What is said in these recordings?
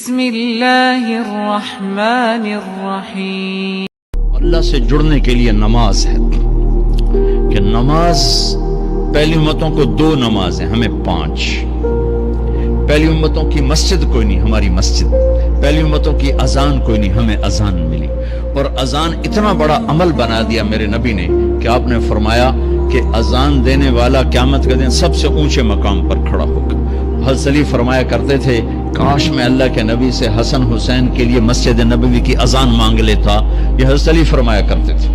بسم اللہ الرحمن الرحیم۔ اللہ سے جڑنے کے لیے نماز ہے کہ نماز پہلی امتوں کو 2 نمازیں، ہمیں 5۔ پہلی امتوں کی مسجد کوئی نہیں، ہماری مسجد۔ پہلی امتوں کی اذان کوئی نہیں، ہمیں اذان ملی۔ اور اذان اتنا بڑا عمل بنا دیا میرے نبی نے کہ آپ نے فرمایا کہ اذان دینے والا قیامت کے دن سب سے اونچے مقام پر کھڑا ہوگا۔ حضرت علی فرمایا کرتے تھے کاش میں اللہ کے نبی سے حسن حسین کے لیے مسجد نبوی کی اذان مانگ لیتا، یہ حضرت علی فرمایا کرتے تھے۔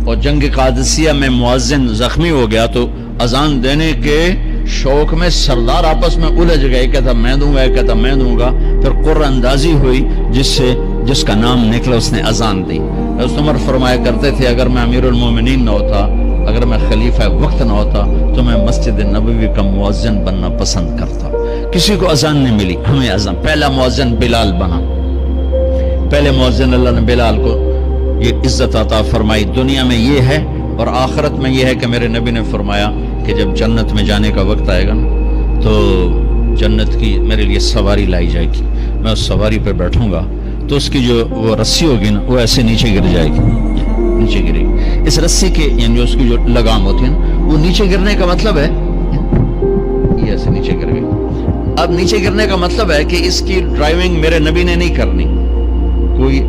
اور جنگ قادسیہ میں مؤذن زخمی ہو گیا تو اذان دینے کے شوق میں سردار آپس میں الجھ گئے، کہتا میں دوں گا، کہتا میں دوں گا۔ پھر قرہ اندازی ہوئی جس کا نام نکلا اس نے اذان دی۔ حضرت عمر فرمایا کرتے تھے اگر میں امیر المومنین نہ ہوتا، اگر میں خلیفہ وقت نہ ہوتا تو میں مسجد نبوی کا مؤذن بننا پسند کرتا۔ کسی کو اذان نہیں ملی، ہمیں اذان۔ پہلا مؤذن بلال بنا، پہلے مؤذن اللہ نے بلال کو یہ عزت عطا فرمائی۔ دنیا میں یہ ہے اور آخرت میں یہ ہے کہ میرے نبی نے فرمایا کہ جب جنت میں جانے کا وقت آئے گا تو جنت کی میرے لیے سواری لائی جائے گی، میں اس سواری پہ بیٹھوں گا تو اس کی جو وہ رسی ہوگی نا وہ ایسے نیچے گر جائے گی، نیچے گرے گی۔ اس رسی کے یعنی جو اس کی جو لگام ہوتی ہے نا وہ نیچے گرنے کا مطلب ہے یہ ایسے نیچے گر گئی۔ اب نیچے گرنے کا مطلب ہے کہ اس کی ڈرائیونگ میرے نبی نے نہیں کرنی، کوئی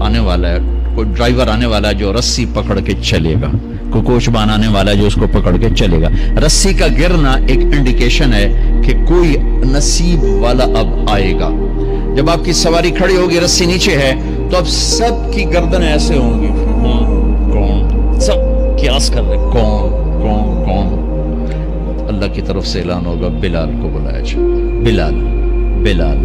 آنے والا ہے، کوئی ڈرائیور آنے والا ہے جو رسی پکڑ کے چلے گا، کوئی کوچبان آنے والا ہے جو اس کو پکڑ کے چلے گا۔ رسی کا گرنا ایک انڈیکیشن ہے کہ کوئی نصیب والا اب آئے گا۔ جب آپ کی سواری کھڑی ہوگی رسی نیچے ہے تو اب سب کی گردن ایسے ہوں گی، کون؟ سب قیاس کر رہے کون کون کون؟ اللہ کی طرف سے اعلان ہوگا بلال کو بلایا جائے، بلال بلال۔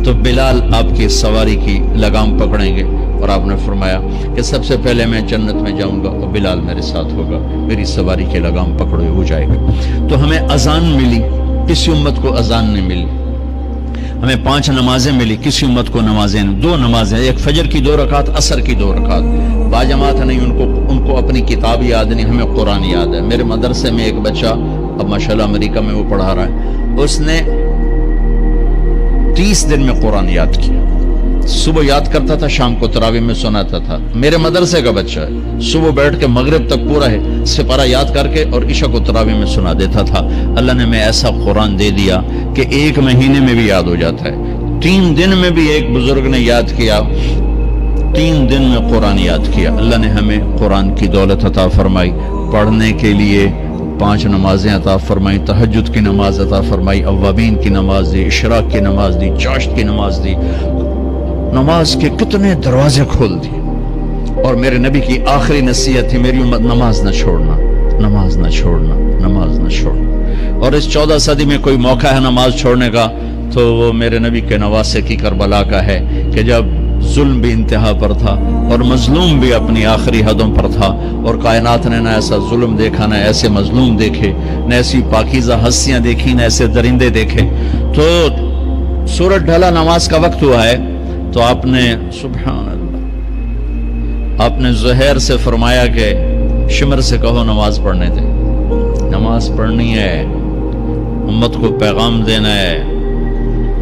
تو بلال آپ کی سواری کی لگام پکڑیں گے اور آپ نے فرمایا کہ سب سے پہلے میں جنت میں جاؤں گا اور بلال میرے ساتھ ہوگا، میری سواری کی لگام پکڑے ہو جائے گا۔ تو ہمیں اذان ملی، کسی امت کو اذان نہیں ملی۔ ہمیں 5 نمازیں ملی، کسی امت کو نمازیں نہیں۔ 2 نمازیں، ایک فجر کی 2 رکعت، عصر کی 2 رکعت۔ باجماعت نہیں، ان کو اپنی کتاب یاد نہیں، ہمیں قرآن یاد ہے۔ میرے مدرسے میں ایک بچہ اب ماشاءاللہ امریکہ میں وہ پڑھا رہا ہے، اس نے 30 دن میں قرآن یاد کیا۔ صبح یاد کرتا تھا، شام کو تراویح میں سناتا تھا۔ میرے مدرسے کا بچہ ہے، صبح بیٹھ کے مغرب تک پورا ہے سپارہ یاد کر کے اور عشاء کو تراویح میں سنا دیتا تھا۔ اللہ نے میں ایسا قرآن دے دیا کہ 1 مہینے میں بھی یاد ہو جاتا ہے۔ 3 دن میں بھی ایک بزرگ نے یاد کیا، 3 دن میں قرآن یاد کیا۔ اللہ نے ہمیں قرآن کی دولت عطا فرمائی، پڑھنے کے لیے 5 نمازیں عطا فرمائی، تہجد کی نماز عطا فرمائی، اوابین کی نماز دی، اشراق کی نماز دی، چاشت کی نماز دی۔ نماز کے کتنے دروازے کھول دیے۔ اور میرے نبی کی آخری نصیحت تھی میری امت نماز نہ چھوڑنا، نماز نہ چھوڑنا، نماز نہ چھوڑنا۔ اور اس 14 صدی میں کوئی موقع ہے نماز چھوڑنے کا تو وہ میرے نبی کے نواسے کی کربلا کا ہے کہ جب ظلم بھی انتہا پر تھا اور مظلوم بھی اپنی آخری حدوں پر تھا، اور کائنات نے نہ ایسا ظلم دیکھا، نہ ایسے مظلوم دیکھے، نہ ایسی پاکیزہ ہستیاں دیکھی، نہ ایسے درندے دیکھے۔ تو سورج ڈھلا، نماز کا وقت ہوا ہے تو آپ نے سبحان اللہ، آپ نے زہیر سے فرمایا کہ شمر سے کہو نماز پڑھنے دے، نماز پڑھنی ہے، امت کو پیغام دینا ہے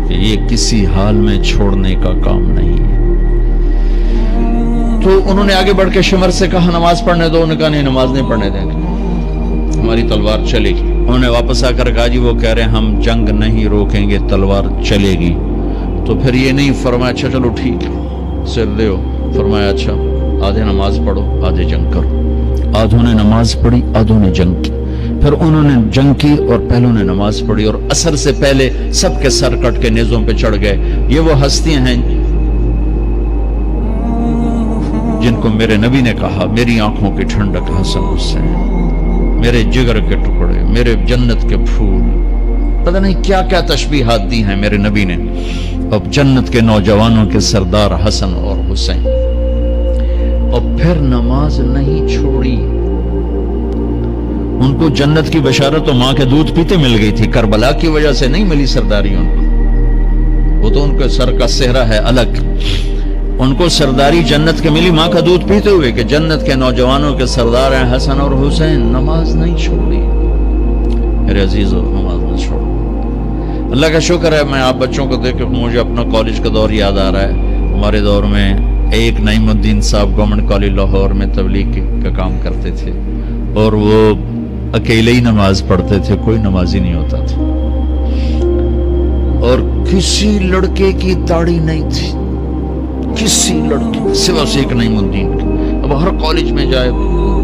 کہ یہ کسی حال میں چھوڑنے کا کام نہیں ہے۔ تو انہوں نے آگے بڑھ کے شمر سے کہا نماز پڑھنے دو، انہوں نے کہا نہیں نماز نہیں پڑھنے دیں گے، ہماری تلوار چلے گی۔ انہوں نے واپس آ کر کہا جی وہ کہہ رہے ہیں ہم جنگ نہیں روکیں گے، تلوار چلے گی۔ تو پھر یہ نہیں فرمایا اچھا چلو ٹھیک ہے سر دے ہو، فرمایا اچھا آدھے نماز پڑھو آدھے جنگ کرو۔ آدھوں نے نماز پڑھی، آدھوں نے جنگ کی۔ پھر انہوں نے جنگ کی اور پہلوں نے نماز پڑھی، اور عصر سے پہلے سب کے سر کٹ کے نیزوں پہ چڑھ گئے۔ یہ وہ ہستیاں ہیں جن کو میرے نبی نے کہا میری آنکھوں کی ٹھنڈک حسن حسین، میرے جگر کے ٹکڑے، میرے جنت کے پھول، پتہ نہیں کیا کیا تشبیہات دی ہیں میرے نبی نے۔ اب جنت کے نوجوانوں کے سردار حسن اور حسین۔ اور پھر نماز نہیں چھوڑی۔ ان کو جنت کی بشارت تو ماں کے دودھ پیتے مل گئی تھی، کربلا کی وجہ سے نہیں ملی سرداری ان کو، وہ تو ان کے سر کا صحرا ہے الگ۔ ان کو سرداری جنت کے ملی ماں کا دودھ پیتے ہوئے کہ جنت کے نوجوانوں کے سردار ہیں حسن اور حسین۔ نماز نہیں چھوڑی میرے عزیزو، نماز نہ چھوڑو۔ اللہ کا شکر ہے میں آپ بچوں کو دیکھ کے مجھے اپنا کالج کا دور یاد آ رہا ہے. ہمارے دور میں ایک نعیم الدین صاحب گورنمنٹ کالج لاہور میں تبلیغ کا کام کرتے تھے اور وہ اکیلے ہی نماز پڑھتے تھے, کوئی نمازی نہیں ہوتا تھا اور کسی لڑکے کی داڑھی نہیں تھی, کسی لڑکے سوا سے ایک نعیم الدین کی. اب ہر کالج میں جائے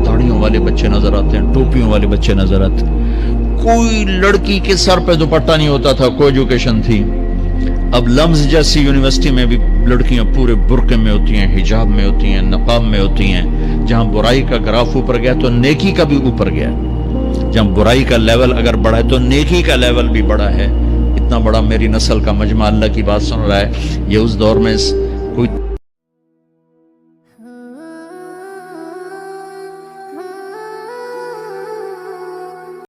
داڑھیوں والے بچے نظر آتے ہیں, ٹوپیوں والے بچے نظر آتے ہیں, کوئی لڑکی کے سر پہ دوپٹہ نہیں ہوتا تھا, کوئی ایجوکیشن تھی. اب لمز جیسی یونیورسٹی میں بھی لڑکیاں پورے برقعے میں ہوتی ہیں, حجاب میں ہوتی ہیں, نقاب میں ہوتی ہیں. جہاں برائی کا گراف اوپر گیا تو نیکی کا بھی اوپر گیا, جہاں برائی کا لیول اگر بڑھا ہے تو نیکی کا لیول بھی بڑا ہے. اتنا بڑا میری نسل کا مجمع اللہ کی بات سن رہا ہے. یہ اس دور میں کوئی